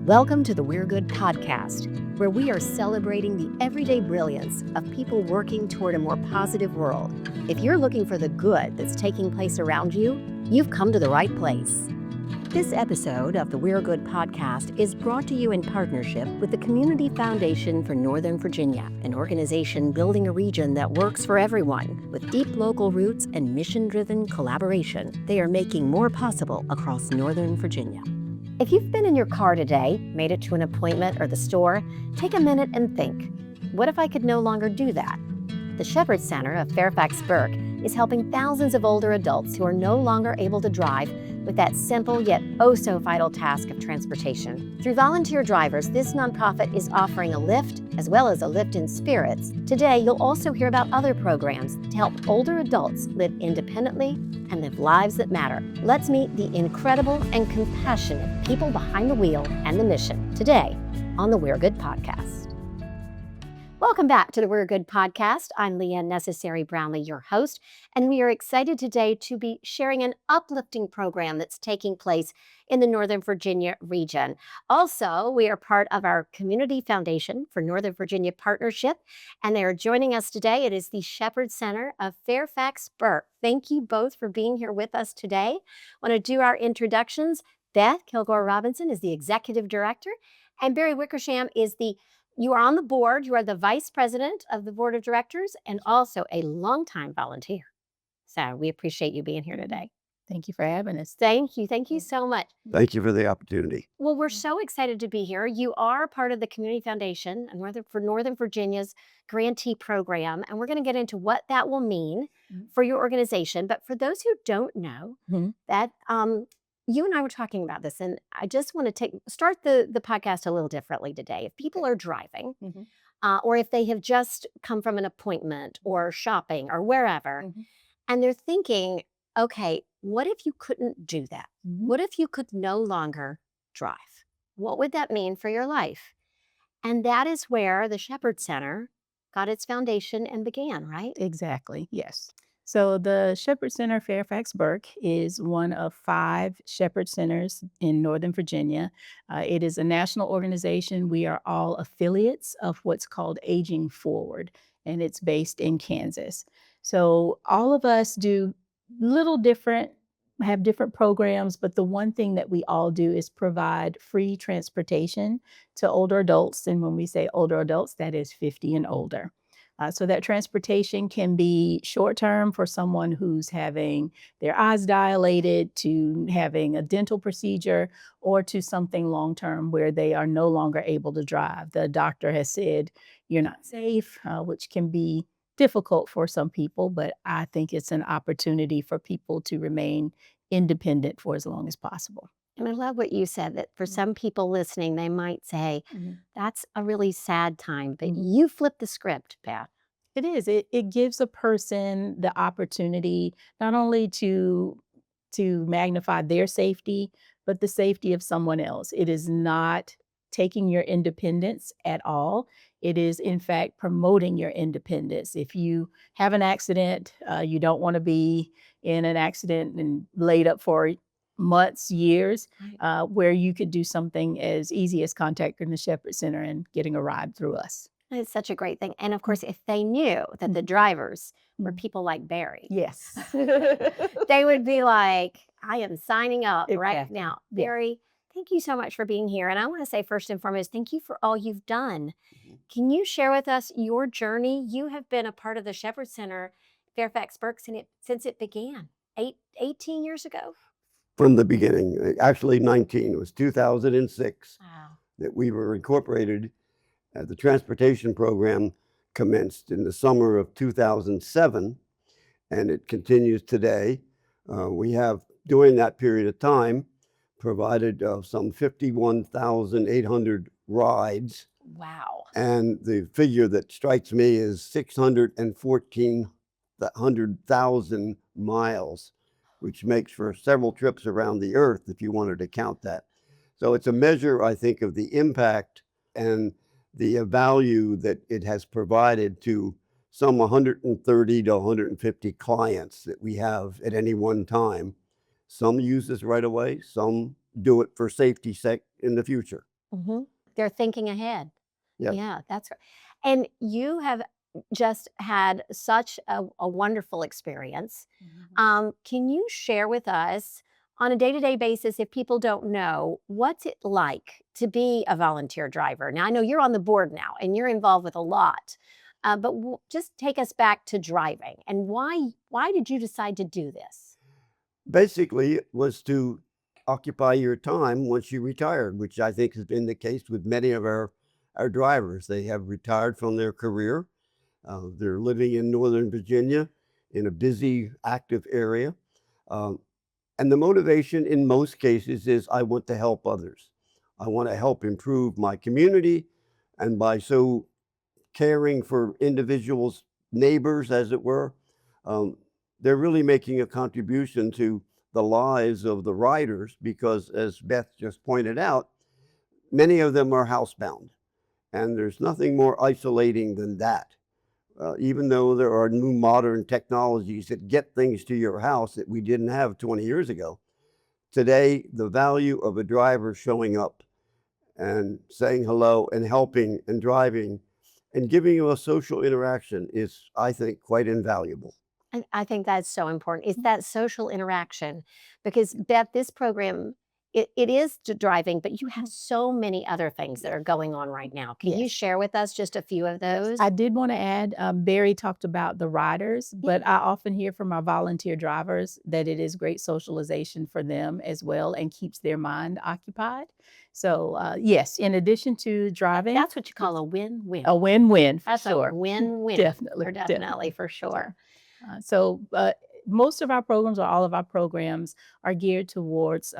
Welcome to the We're Good podcast, where we are celebrating the everyday brilliance of people working toward a more positive world. If you're looking for the good that's taking place around you, you've come to the right place. This episode of the We're Good podcast is brought to you in partnership with the Community Foundation for Northern Virginia, an organization building a region that works for everyone. With deep local roots and mission-driven collaboration, they are making more possible across Northern Virginia. If you've been in your car today, made it to an appointment or the store, take a minute and think, what if I could no longer do that? The Shepherd Center of Fairfax-Burke is helping thousands of older adults who are no longer able to drive with that simple yet oh-so-vital task of transportation. Through volunteer drivers, this nonprofit is offering a lift as well as a lift in spirits. Today, you'll also hear about other programs to help older adults live independently and live lives that matter. Let's meet the incredible and compassionate people behind the wheel and the mission today on the We're Good podcast. Welcome back to the We're Good podcast. I'm Lee Ann Necessary Brownlee, your host, and we are excited today to be sharing an uplifting program that's taking place in the Northern Virginia region. Also, we are part of our Community Foundation for Northern Virginia partnership, and they are joining us today. It is the Shepherd Center of Fairfax-Burke. Thank you both for being here with us today. I want to do our introductions. Beth Kilgore-Robinson is the Executive Director, and Barry Wickersham is you are on the board. You are the Vice President of the Board of Directors and also a longtime volunteer. So we appreciate you being here today. Thank you for having us. Thank you. Thank you so much. Thank you for the opportunity. Well, we're so excited to be here. You are part of the Community Foundation for Northern Virginia's grantee program, and we're going to get into what that will mean for your organization. But for those who don't know, that you and I were talking about this, and I just want to start the podcast a little differently today. If people are driving, or if they have just come from an appointment or shopping or wherever, and they're thinking, okay, what if you couldn't do that? What if you could no longer drive? What would that mean for your life? And that is where the Shepherd Center got its foundation and began, right? Exactly, yes. So the Shepherd Center Fairfax-Burke is one of 5 Shepherd Centers in Northern Virginia. It is a national organization. We are all affiliates of what's called Aging Forward, and it's based in Kansas. So all of us do have different programs, but the one thing that we all do is provide free transportation to older adults. And when we say older adults, that is 50 and older. So that transportation can be short-term for someone who's having their eyes dilated, to having a dental procedure, or to something long-term where they are no longer able to drive. The doctor has said, you're not safe, which can be difficult for some people, but I think it's an opportunity for people to remain independent for as long as possible. And I love what you said, that for some people listening, they might say, that's a really sad time, but you flip the script, Beth. It is. It gives a person the opportunity not only to magnify their safety, but the safety of someone else. It is not taking your independence at all. It is, in fact, promoting your independence. If you have an accident, you don't want to be in an accident and laid up for months, years, where you could do something as easy as contacting the Shepherd Center and getting a ride through us. It's such a great thing. And of course, if they knew that the drivers were people like Barry, yes, they would be like, I am signing up right Exactly. now. Barry, thank you so much for being here. And I want to say first and foremost, thank you for all you've done. Can you share with us your journey? You have been a part of the Shepherd Center Fairfax-Burke since it began 18 years ago. From the beginning, actually 19, it was 2006 Wow. that we were incorporated. The transportation program commenced in the summer of 2007, and it continues today. We have, during that period of time, provided some 51,800 rides. Wow. And the figure that strikes me is 614,000 miles, which makes for several trips around the earth if you wanted to count that. So it's a measure, I think, of the impact and the value that it has provided to some 130 to 150 clients that we have at any one time. Some use this right away, some do it for safety's sake in the future. They're thinking ahead. Yes. Yeah, that's right. And you have just had such a wonderful experience. Can you share with us on a day-to-day basis, if people don't know, what's it like to be a volunteer driver? Now, I know you're on the board now and you're involved with a lot, but just take us back to driving and why did you decide to do this? Basically, it was to occupy your time once you retired, which I think has been the case with many of our drivers. They have retired from their career. They're living in Northern Virginia in a busy, active area. Um, and the motivation in most cases is I want to help others. I want to help improve my community. And by so caring for individuals, neighbors, as it were, um, they're really making a contribution to the lives of the riders because, as Beth just pointed out, many of them are housebound. And there's nothing more isolating than that. Even though there are new modern technologies that get things to your house that we didn't have 20 years ago, today the value of a driver showing up and saying hello and helping and driving and giving you a social interaction is, I think, quite invaluable. I think that's so important. It's that social interaction because Beth, this program, it is driving, but you have so many other things that are going on right now. Can you Yes. share with us just a few of those? I did want to add, Barry talked about the riders, but I often hear from our volunteer drivers that it is great socialization for them as well and keeps their mind occupied. So yes, in addition to driving, That's what you call a win-win. a win-win for That's a sure. win-win. Definitely, Or definitely, for sure. Most of our programs or all of our programs are geared towards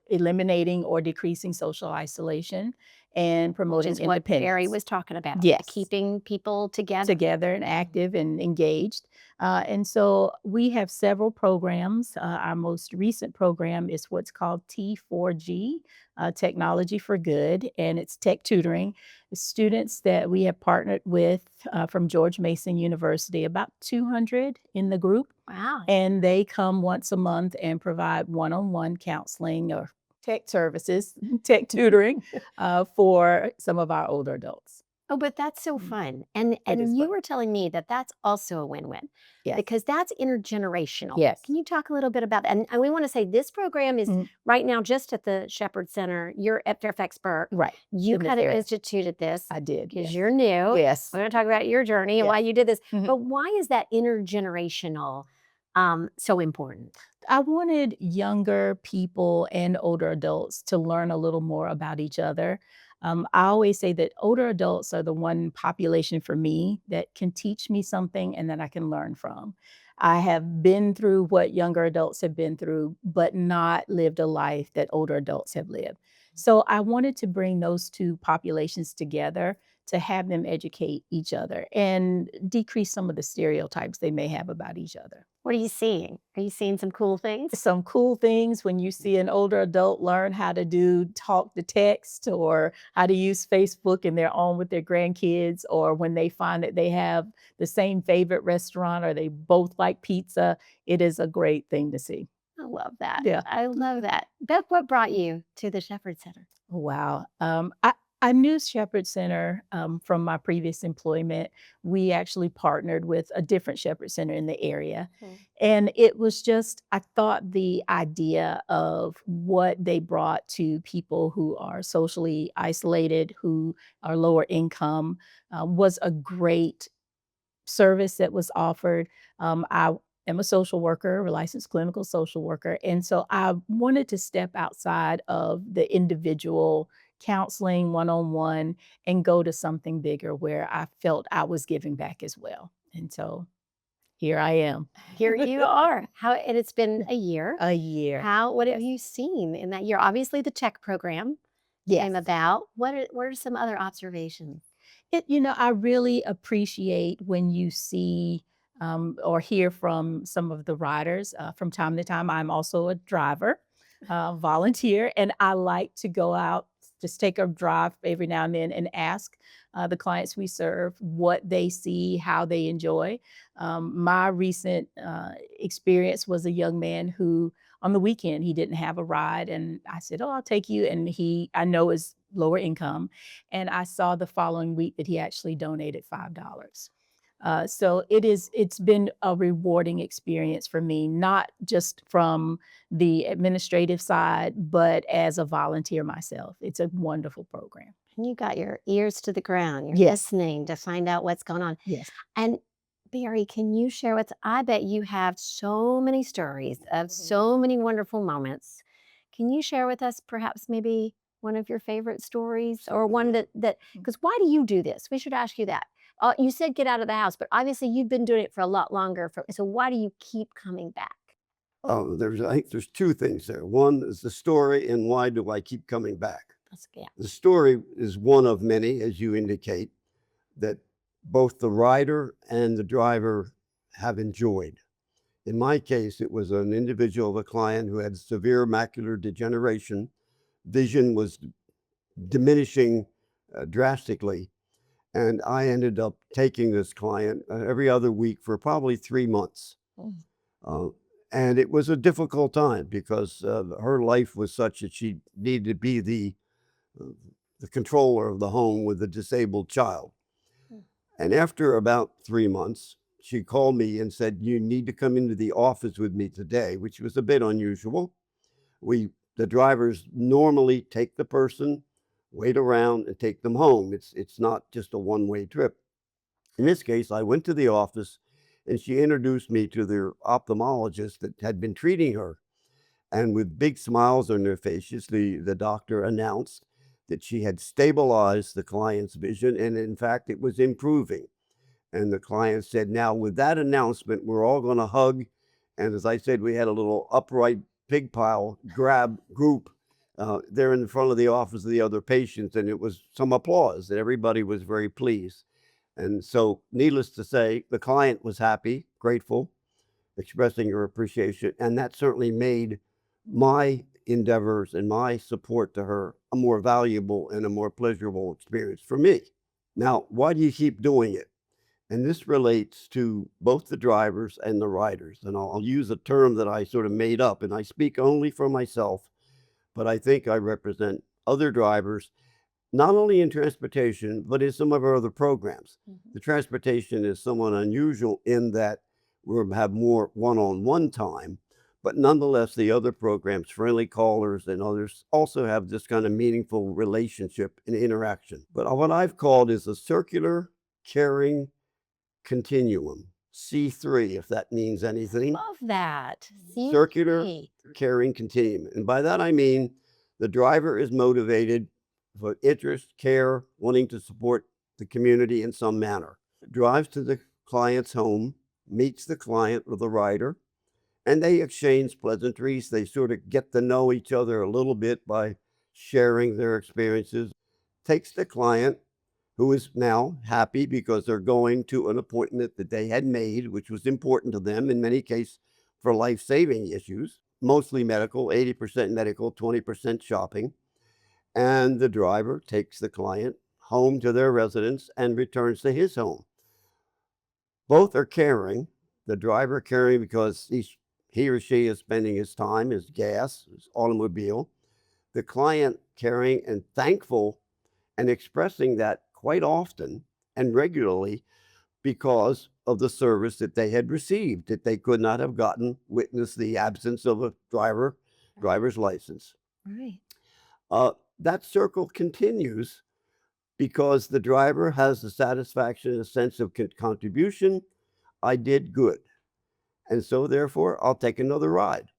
eliminating or decreasing social isolation and Which promoting is what independence. Barry was talking about. Yes. Keeping people together. Together and active and engaged. And so we have several programs. Our most recent program is what's called T4G, Technology for Good, and it's tech tutoring. Students that we have partnered with from George Mason University, about 200 in the group. Wow. And they come once a month and provide one-on-one counseling or tech services, tech tutoring for some of our older adults. Oh, but that's so fun. And It is you fun. were telling me that that's also a win-win. Yes. Because that's intergenerational. Yes. Can you talk a little bit about that? And we want to say this program is right now just at the Shepherd Center. You're at Fairfax-Burke. Right. You In this kind of area. instituted this I did. because Yes. you're new. Yes. We're going to talk about your journey and Yeah. why you did this. Mhm. But why is that intergenerational so important? I wanted younger people and older adults to learn a little more about each other. I always say that older adults are the one population for me that can teach me something and that I can learn from. I have been through what younger adults have been through, but not lived a life that older adults have lived. So I wanted to bring those two populations together to have them educate each other and decrease some of the stereotypes they may have about each other. What are you seeing? Are you seeing some cool things? Some cool things when you see an older adult learn how to do talk to text or how to use Facebook and they're on with their grandkids, or when they find that they have the same favorite restaurant or they both like pizza. It is a great thing to see. I love that. Yeah. I love that. Beth, what brought you to the Shepherd Center? Wow. I knew Shepherd Center from my previous employment. We actually partnered with a different Shepherd Center in the area. And it was just, I thought the idea of what they brought to people who are socially isolated, who are lower income, was a great service that was offered. I am a social worker, a licensed clinical social worker. And so I wanted to step outside of the individual counseling one-on-one and go to something bigger where I felt I was giving back as well. And so here I am. Here you are. And it's been a year. A year. What have you seen in that year? Obviously, the tech program came about. What are some other observations? I really appreciate when you see or hear from some of the riders. From time to time, I'm also a driver, volunteer, and I like to go out, just take a drive every now and then and ask the clients we serve what they see, how they enjoy. My recent experience was a young man who on the weekend, he didn't have a ride. And I said, "Oh, I'll take you." And I know is lower income. And I saw the following week that he actually donated $5. So it's been a rewarding experience for me, not just from the administrative side, but as a volunteer myself. It's a wonderful program. And you got your ears to the ground. You're Yes. listening to find out what's going on. Yes. And Barry, can you share with, I bet you have so many stories of so many wonderful moments. Can you share with us perhaps maybe one of your favorite stories or one because why do you do this? We should ask you that. You said get out of the house, but obviously you've been doing it for a lot longer. So why do you keep coming back? Oh, I think there's two things there. One is the story, and why do I keep coming back? Yeah. The story is one of many, as you indicate, that both the rider and the driver have enjoyed. In my case, it was an individual, a client who had severe macular degeneration. Vision was diminishing drastically. And I ended up taking this client every other week for probably 3 months. And it was a difficult time because her life was such that she needed to be the controller of the home with a disabled child. And after about 3 months, she called me and said, "You need to come into the office with me today," which was a bit unusual. The drivers normally take the person, wait around, and take them home. It's not just a one-way trip. In this case, I went to the office, and she introduced me to the ophthalmologist that had been treating her. And with big smiles on their faces, the doctor announced that she had stabilized the client's vision, and in fact, it was improving. And the client said, "Now, with that announcement, we're all going to hug." And as I said, we had a little upright pig pile grab group there in front of the office of the other patients, and it was some applause, and everybody was very pleased. And so, needless to say, the client was happy, grateful, expressing her appreciation, and that certainly made my endeavors and my support to her a more valuable and a more pleasurable experience for me. Now, why do you keep doing it? And this relates to both the drivers and the riders. And I'll use a term that I sort of made up, and I speak only for myself, but I think I represent other drivers, not only in transportation, but in some of our other programs. The transportation is somewhat unusual in that we have more one-on-one time, but nonetheless, the other programs, Friendly Callers and others, also have this kind of meaningful relationship and interaction. But what I've called is a circular caring continuum, C3, if that means anything. Love that. Circular caring continuum. And by that, I mean the driver is motivated for interest, care, wanting to support the community in some manner. Drives to the client's home, meets the client or the rider, and they exchange pleasantries. They sort of get to know each other a little bit by sharing their experiences. Takes the client, who is now happy because they're going to an appointment that they had made, which was important to them, in many cases for life-saving issues, mostly medical, 80% medical, 20% shopping. And the driver takes the client home to their residence and returns to his home. Both are caring. The driver caring because he or she is spending his time, his gas, his automobile. The client caring and thankful and expressing that quite often and regularly because of the service that they had received, that they could not have gotten, witness the absence of a driver's license. Right. That circle continues because the driver has the satisfaction, a sense of contribution. I did good. And so therefore, I'll take another ride.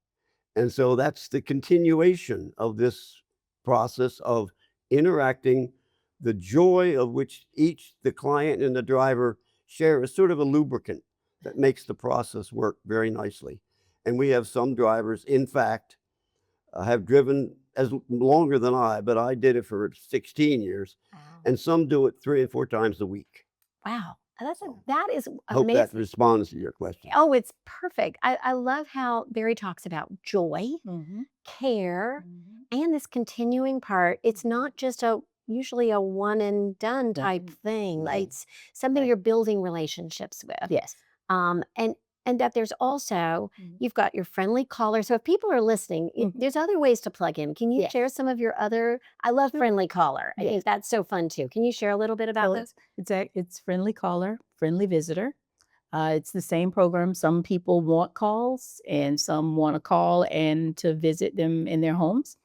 And so that's the continuation of this process of interacting. The joy of which the client and the driver share is sort of a lubricant that makes the process work very nicely. And we have some drivers, in fact, have driven as longer than I, but I did it for 16 years. Wow. And some do it 3 and 4 times a week. Wow. That is Hope amazing. that responds to your question. Oh, it's perfect. I love how Barry talks about joy, care, and this continuing part. It's not just usually a one and done type thing. Right. It's something you're building relationships with. Yes. And And that there's also, Mhm. you've got your friendly caller. So if people are listening, there's other ways to plug in. Can you Yes. share some of your other? I love Sure. friendly caller. I Yes. think that's so fun too. Can you share a little bit about So those? it's friendly caller, friendly visitor. It's the same program. Some people want calls and some want to call and to visit them in their homes.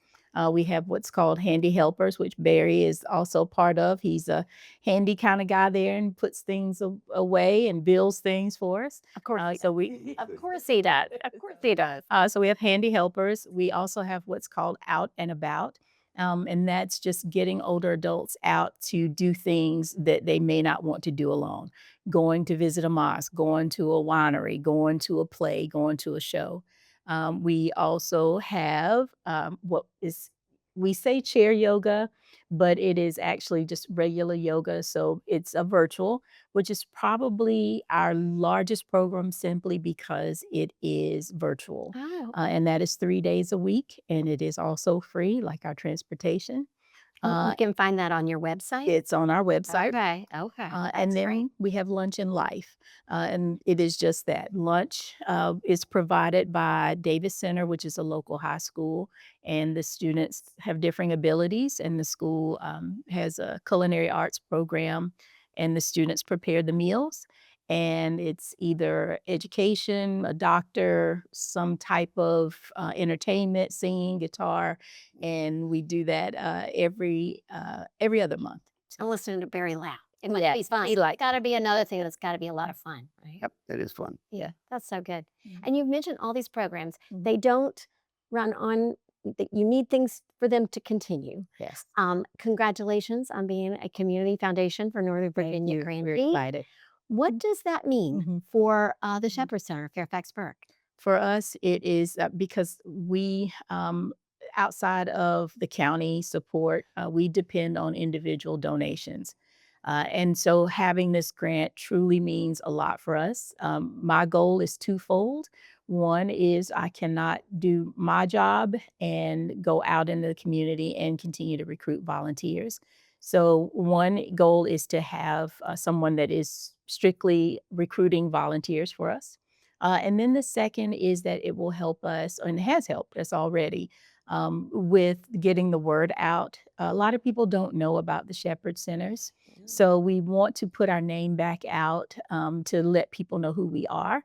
We have what's called handy helpers, which Barry is also part of. He's a handy kind of guy there and puts things away and builds things for us. Of course. So we Of course he does. Of course he does. so we have handy helpers. We also have what's called out and about. And that's just getting older adults out to do things that they may not want to do alone. Going to visit a mosque, going to a winery, going to a play, going to a show. We also have what is, we say chair yoga, but it is actually just regular yoga. So it's a virtual, which is probably our largest program simply because it is virtual. Oh, And that is 3 days a week, and it is also free, like our transportation. you can find that on your website. It's on our website. Okay. Okay. And That's then great. we have Lunch and Life. And it is just that. Lunch is provided by Davis Center, which is a local high school. And the students have differing abilities. And the school has a culinary arts program. And the students prepare the meals. And it's either education, a doctor, some type of entertainment, singing, guitar. And we do that every other month. And listening to Barry laugh. It must Yeah, be fun. he like- Got to be another thing that's got to be a lot of fun, right? Yep, that is fun. Yeah. That's so good. Mhm. And you've mentioned all these programs. Mhm. They don't run on, you need things for them to continue. Yes. Congratulations on being a community foundation for Northern Thank Virginia you. We're grantee. excited. What does that mean Mhm. for the Shepherd Center of Fairfax-Burke? For us, it is because we, outside of the county support, we depend on individual donations. And so having this grant truly means a lot for us. My goal is twofold. One is I cannot do my job and go out into the community and continue to recruit volunteers. So one goal is to have someone that is strictly recruiting volunteers for us. And then the second is that it will help us, and has helped us already, with getting the word out. A lot of people don't know about the Shepherd Centers. So we want to put our name back out to let people know who we are.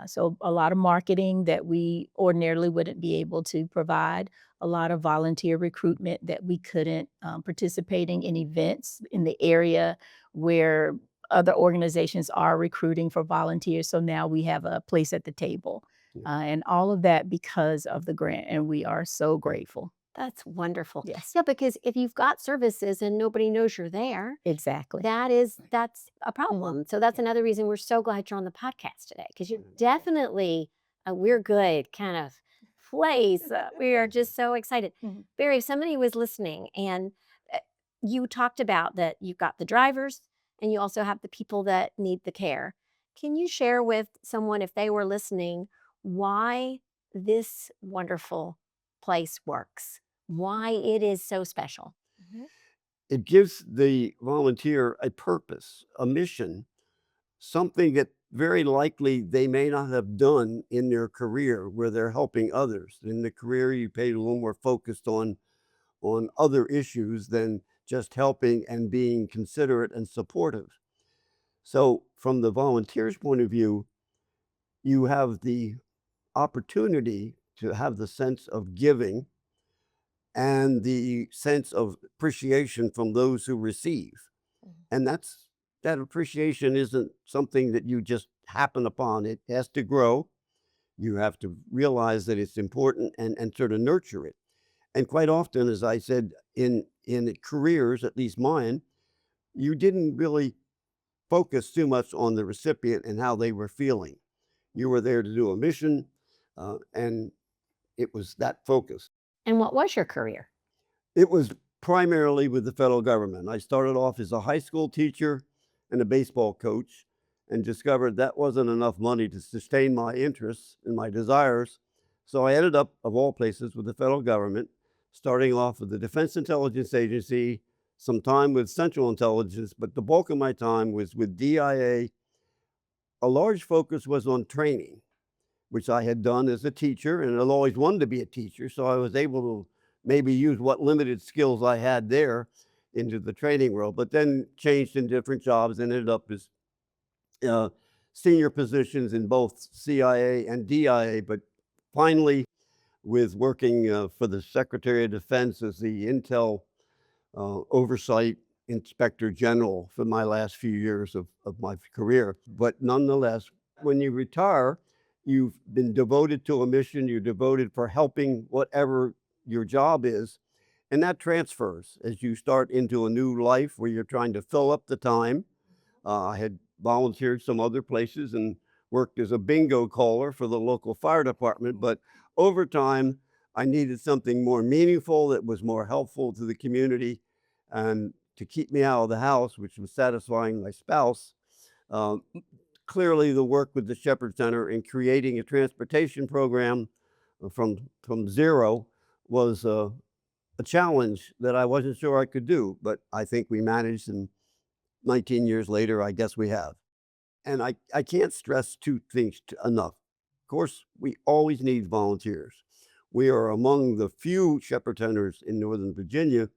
So a lot of marketing that we ordinarily wouldn't be able to provide, a lot of volunteer recruitment that we couldn't, participating in events in the area where other organizations are recruiting for volunteers. So now we have a place at the table. And all of that because of the grant. And we are so grateful. That's wonderful. Yes. Yeah, because if you've got services and nobody knows you're there, Exactly. that's a problem. So that's another reason we're so glad you're on the podcast today, because you're definitely a we're good kind of place. We are just so excited. Mhm. Barry, if somebody was listening and you talked about that you've got the drivers and you also have the people that need the care. Can you share with someone, if they were listening, why this wonderful place works? Why it is so special? It gives the volunteer a purpose, a mission, something that very likely they may not have done in their career where they're helping others. In the career, you pay a little more focused on other issues than just helping and being considerate and supportive. So from the volunteer's point of view, you have the opportunity to have the sense of giving and the sense of appreciation from those who receive. And that appreciation isn't something that you just happen upon. It has to grow. You have to realize that it's important and sort of nurture it. And quite often, as I said, in careers, at least mine, you didn't really focus too much on the recipient and how they were feeling. You were there to do a mission, and it was that focus. And what was your career? It was primarily with the federal government. I started off as a high school teacher and a baseball coach, and discovered that wasn't enough money to sustain my interests and my desires. So I ended up, of all places, with the federal government, starting off with the Defense Intelligence Agency, some time with Central Intelligence, but the bulk of my time was with DIA, a large focus was on training, which I had done as a teacher, and I'd always wanted to be a teacher. So I was able to maybe use what limited skills I had there into the training world, but then changed in different jobs and ended up as senior positions in both CIA and DIA, but finally with working for the Secretary of Defense as the Intel Oversight Inspector General for my last few years of my career. But nonetheless, when you retire, you've been devoted to a mission, you're devoted for helping whatever your job is, and that transfers as you start into a new life where you're trying to fill up the time. I had volunteered some other places and worked as a bingo caller for the local fire department, but over time, I needed something more meaningful that was more helpful to the community and to keep me out of the house, which was satisfying my spouse. Clearly, the work with the Shepherd Center in creating a transportation program from zero was a challenge that I wasn't sure I could do, but I think we managed, and 19 years later, I guess we have. And I can't stress two things enough. Of course, we always need volunteers. We are among the few Shepherd Centers in Northern Virginia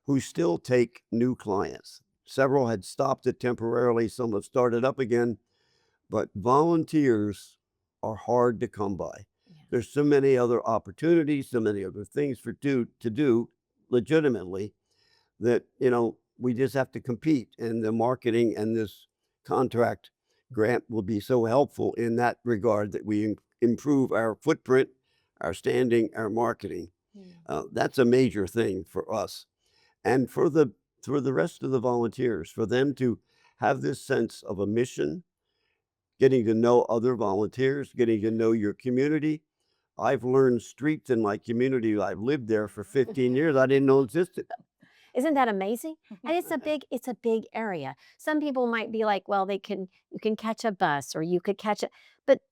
who still take new clients. Several had stopped it temporarily, some have started up again, but volunteers are hard to come by. Yeah. There's so many other opportunities, so many other things to do legitimately that, we just have to compete, and the marketing and this contract grant will be so helpful in that regard that we improve our footprint, our standing, our marketing. Yeah. That's a major thing for us. And for the rest of the volunteers, for them to have this sense of a mission, getting to know other volunteers, getting to know your community. I've learned streets in my community. I've lived there for 15 years. I didn't know existed. Isn't that amazing? And it's a big area. Some people might be like, well, you can catch a bus or you could catch it, but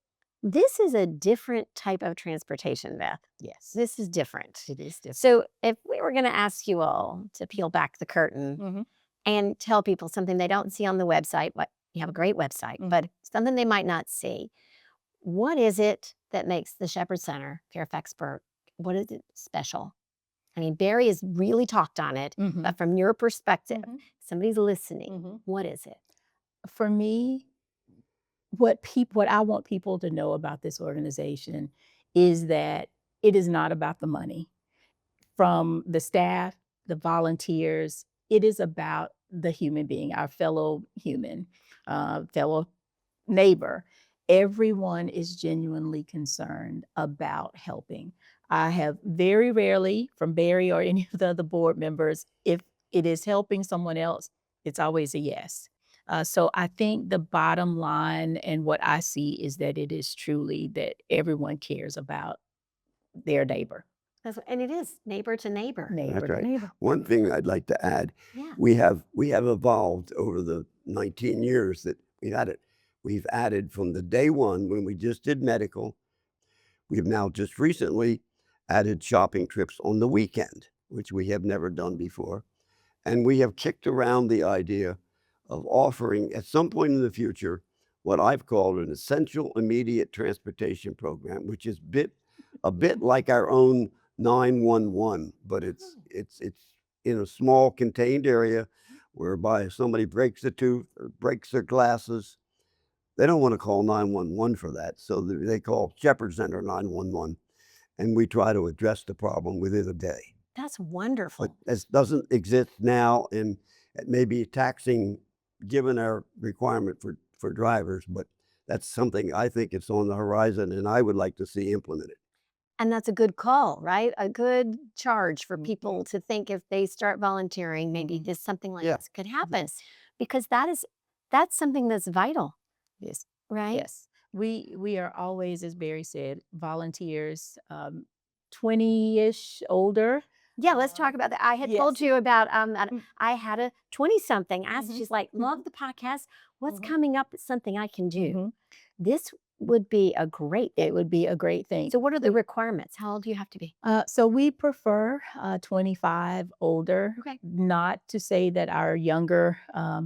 this is a different type of transportation, Beth. Yes. This is different. It is different. So if we were going to ask you all to peel back the curtain and tell people something they don't see on the website, you have a great website, but something they might not see, what is it that makes the Shepherd Center, Fairfax-Burke, what is it special? I mean, Barry has really talked on it, but from your perspective, somebody's listening, what is it? For me, what I want people to know about this organization is that it is not about the money. From the staff, the volunteers, it is about the human being, our fellow human, fellow neighbor. Everyone is genuinely concerned about helping. I have very rarely, from Barry or any of the other board members, if it is helping someone else, it's always a yes. So I think the bottom line and what I see is that it is truly that everyone cares about their neighbor. And it is neighbor to neighbor. That's right. One thing I'd like to add, we have evolved over the 19 years that we've had it. We've added from the day one when we just did medical. We've now just recently added shopping trips on the weekend, which we have never done before. And we have kicked around the idea of offering at some point in the future what I've called an essential immediate transportation program, which is a bit like our own 911, but it's in a small contained area whereby if somebody breaks a tooth or breaks their glasses, they don't want to call 911 for that. So they call Shepherd Center 911, and we try to address the problem within a day. That's wonderful. But this doesn't exist now, and it may be taxing given our requirement for drivers, but that's something I think it's on the horizon and I would like to see implemented. And that's a good call, right? A good charge for people to think if they start volunteering, maybe this something like this could happen, because that's something that's vital. Yes. Right? Yes. We are always, as Barry said, volunteers, 20-ish older. Yeah, let's talk about that. I had told you about, I had a 20-something asked, she's like, love the podcast. What's coming up? It's something I can do. This would be a great It thing. would be a great thing. So what are the requirements? How old do you have to be? So we prefer 25 older. Okay. Not to say that our younger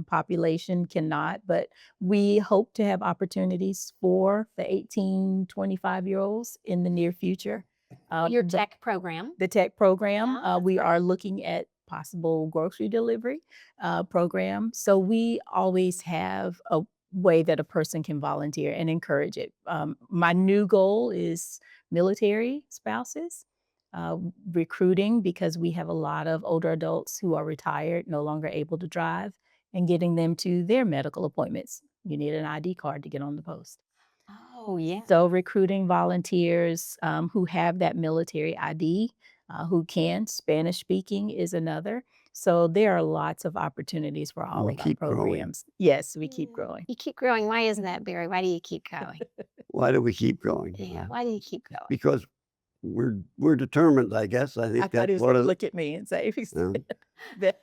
population cannot, but we hope to have opportunities for the 18, 25-year-olds in the near future. Your The- tech program. the tech program. Yeah, that's We great. are looking at possible grocery delivery program. So we always have a way that a person can volunteer and encourage it. My new goal is military spouses, recruiting, because we have a lot of older adults who are retired, no longer able to drive, and getting them to their medical appointments. You need an ID card to get on the post. Oh, yeah. So recruiting volunteers who have that military ID, who can, Spanish speaking is another. So there are lots of opportunities for all We of our keep growing. programs. Yes, we keep growing. You keep growing. Why isn't that, Barry? Why do you keep going? Why do we keep going? Yeah. Why do you keep going? Because we're determined, I guess. I think I thought he that's was one going of to the, look at me and say, that,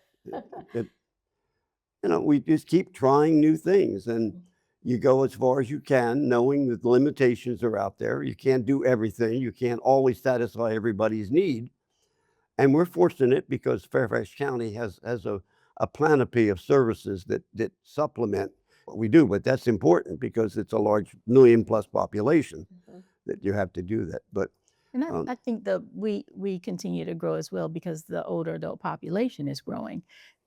we just keep trying new things, and you go as far as you can, knowing that the limitations are out there. You can't do everything. You can't always satisfy everybody's need. And we're fortunate because Fairfax County has a panoply of services that supplement what we do. But that's important because it's a large million-plus population that you have to do that. But And I think we continue to grow as well because the older adult population is growing.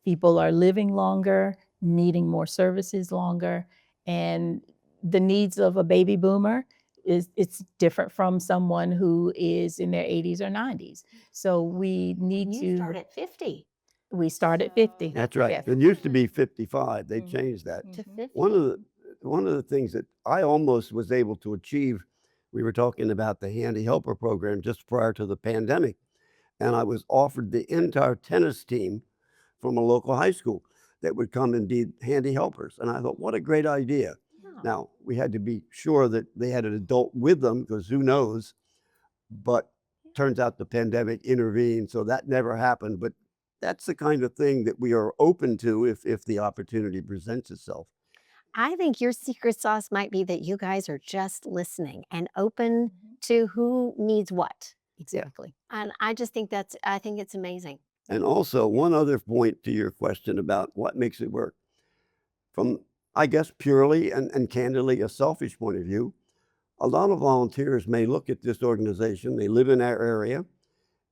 People are living longer, needing more services longer, and the needs of a baby boomer it's different from someone who is in their 80s or 90s. So we need You to. start at 50 We start at 50. that's right. Yes. It used to be 55. They Mhm. changed that. to Mhm. 50. One of the things that I almost was able to achieve, we were talking about the Handy Helper program just prior to the pandemic, and I was offered the entire tennis team from a local high school that would come and be handy helpers. And I thought, what a great idea. Yeah. Now, we had to be sure that they had an adult with them because who knows? But turns out the pandemic intervened, so that never happened. But that's the kind of thing that we are open to if the opportunity presents itself. I think your secret sauce might be that you guys are just listening and open to who needs what. Exactly. And I think it's amazing. And also, one other point to your question about what makes it work. From, I guess, purely and candidly a selfish point of view, a lot of volunteers may look at this organization, they live in our area,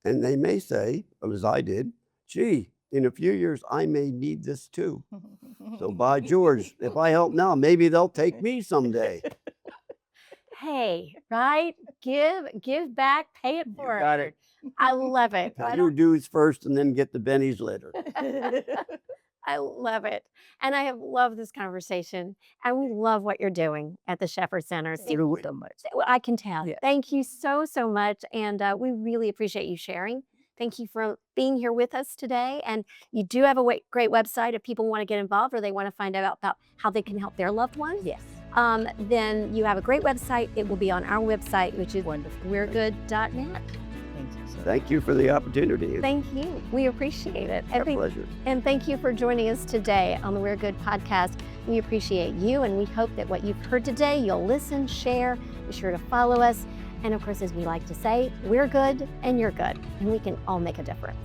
and they may say, as I did, gee, in a few years, I may need this too. So by George, if I help now, maybe they'll take me someday. Hey, right? Give back, pay it You forward. got it. I love it. Pay your dues first and then get the bennies later. I love it. And I have loved this conversation. And we love what you're doing at the Shepherd Center. Thank you so much. Well, I can tell. Yes. Thank you so, so much. And we really appreciate you sharing. Thank you for being here with us today. And you do have a great website if people want to get involved or they want to find out about how they can help their loved ones. Yes. Then you have a great website. It will be on our website, which is Wonderful. we'regood.net. Thank you so Thank you for the opportunity. Thank you. We appreciate it. Our pleasure. And thank you for joining us today on the We're Good podcast. We appreciate you, and we hope that what you've heard today, you'll listen, share, be sure to follow us. And of course, as we like to say, we're good and you're good, and we can all make a difference.